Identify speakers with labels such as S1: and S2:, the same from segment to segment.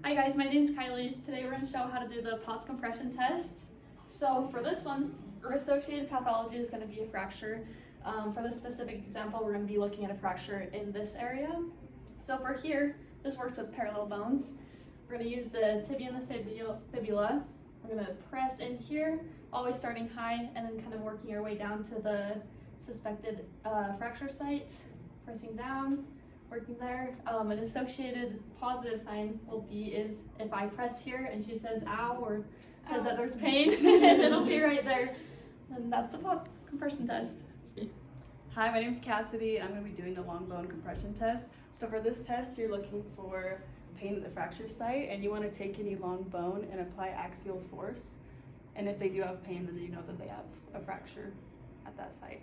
S1: Hi guys, my name is Kylie. Today we're going to show how to do the POTS compression test. So for this one, our associated pathology is going to be a fracture. For this specific example, we're going to be looking at a fracture in this area. So for here, this works with parallel bones. We're going to use the tibia and the fibula. We're going to press in here, always starting high and then kind of working our way down to the suspected fracture site, pressing down. Working there. An associated positive sign will be is if I press here and she says ow or says that there's pain, it'll be right there. And that's the POTS compression test.
S2: Hi, my name is Cassidy. I'm going to be doing the long bone compression test. So for this test, you're looking for pain at the fracture site, and you want to take any long bone and apply axial force. And if they do have pain, then you know that they have a fracture at that site.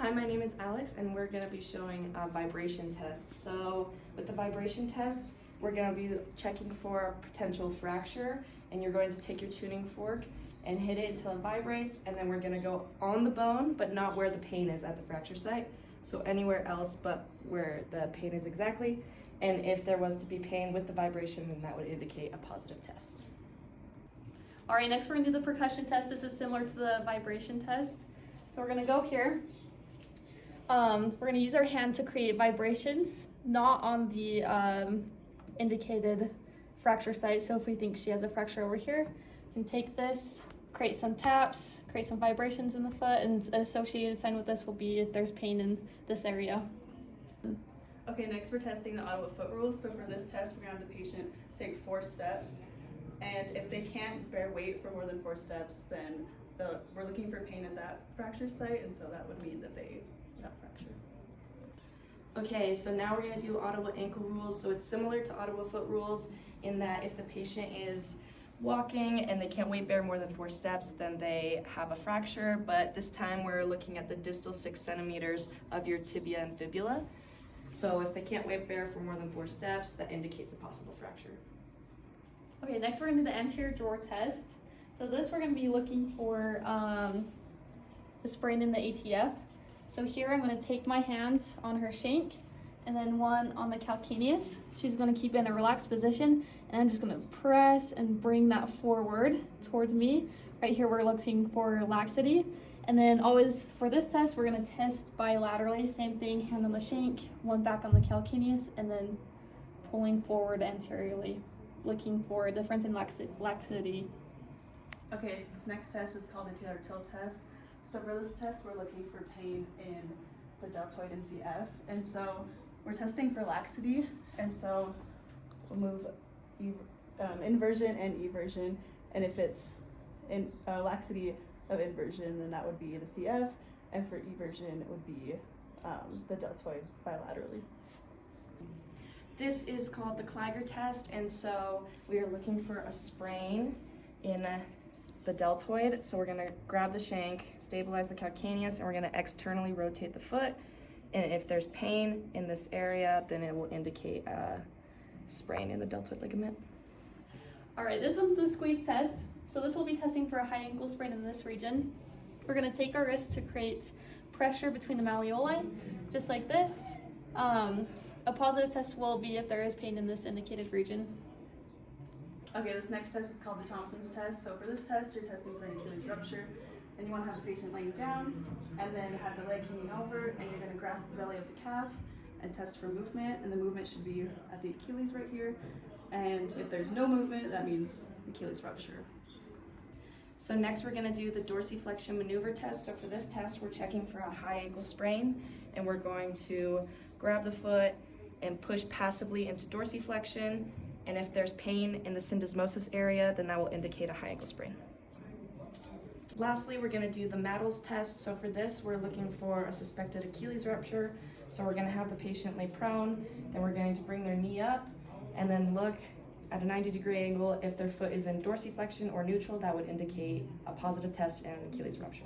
S3: Hi, my name is Alex, and we're going to be showing a vibration test. So with the vibration test, we're going to be checking for a potential fracture, and you're going to take your tuning fork and hit it until it vibrates, and then we're going to go on the bone, but not where the pain is at the fracture site. So anywhere else but where the pain is exactly. And if there was to be pain with the vibration, then that would indicate a positive test.
S1: All right, next we're going to do the percussion test. This is similar to the vibration test. So we're going to go here. We're going to use our hand to create vibrations, not on the indicated fracture site. So if we think she has a fracture over here, we can take this, create some taps, create some vibrations in the foot, and an associated sign with this will be if there's pain in this area.
S2: Okay, next we're testing the Ottawa foot rules. So for this test, we're going to have the patient take 4 steps. And if they can't bear weight for more than 4 steps, then we're looking for pain at that fracture site, and so that would mean that they have fracture.
S3: Okay, so now we're going to do Ottawa ankle rules. So it's similar to Ottawa foot rules in that if the patient is walking and they can't weight bear more than 4 steps, then they have a fracture. But this time we're looking at the distal 6 centimeters of your tibia and fibula. So if they can't weight bear for more than 4 steps, that indicates a possible fracture.
S1: Okay, next we're going to do the anterior drawer test. So this we're going to be looking for the sprain in the ATF. So here I'm going to take my hands on her shank and then one on the calcaneus. She's going to keep in a relaxed position, and I'm just going to press and bring that forward towards me. Right here we're looking for laxity. And then always for this test we're going to test bilaterally. Same thing, hand on the shank, one back on the calcaneus, and then pulling forward anteriorly, looking for a difference in laxity.
S2: Okay, so this next test is called the Taylor tilt test. So for this test, we're looking for pain in the deltoid and CF. And so we're testing for laxity. And so we'll move inversion and eversion. And if it's in laxity of inversion, then that would be the CF. And for eversion, it would be the deltoid bilaterally.
S3: This is called the Kliger test, and so we are looking for a sprain in the deltoid. So we're going to grab the shank, stabilize the calcaneus, and we're going to externally rotate the foot. And if there's pain in this area, then it will indicate a sprain in the deltoid ligament.
S1: All right, this one's the squeeze test. So this will be testing for a high ankle sprain in this region. We're going to take our wrist to create pressure between the malleoli, just like this. A positive test will be if there is pain in this indicated region.
S2: Okay, this next test is called the Thompson's test. So for this test, you're testing for an Achilles rupture, and you want to have the patient laying down, and then have the leg hanging over, and you're going to grasp the belly of the calf and test for movement, and the movement should be at the Achilles right here. And if there's no movement, that means Achilles rupture.
S3: So next we're going to do the dorsiflexion maneuver test. So for this test, we're checking for a high ankle sprain, and we're going to grab the foot and push passively into dorsiflexion. And if there's pain in the syndesmosis area, then that will indicate a high ankle sprain. Lastly, we're going to do the Maddles test. So for this, we're looking for a suspected Achilles rupture. So we're going to have the patient lay prone, then we're going to bring their knee up, and then look at a 90-degree angle. If their foot is in dorsiflexion or neutral, that would indicate a positive test and an Achilles rupture.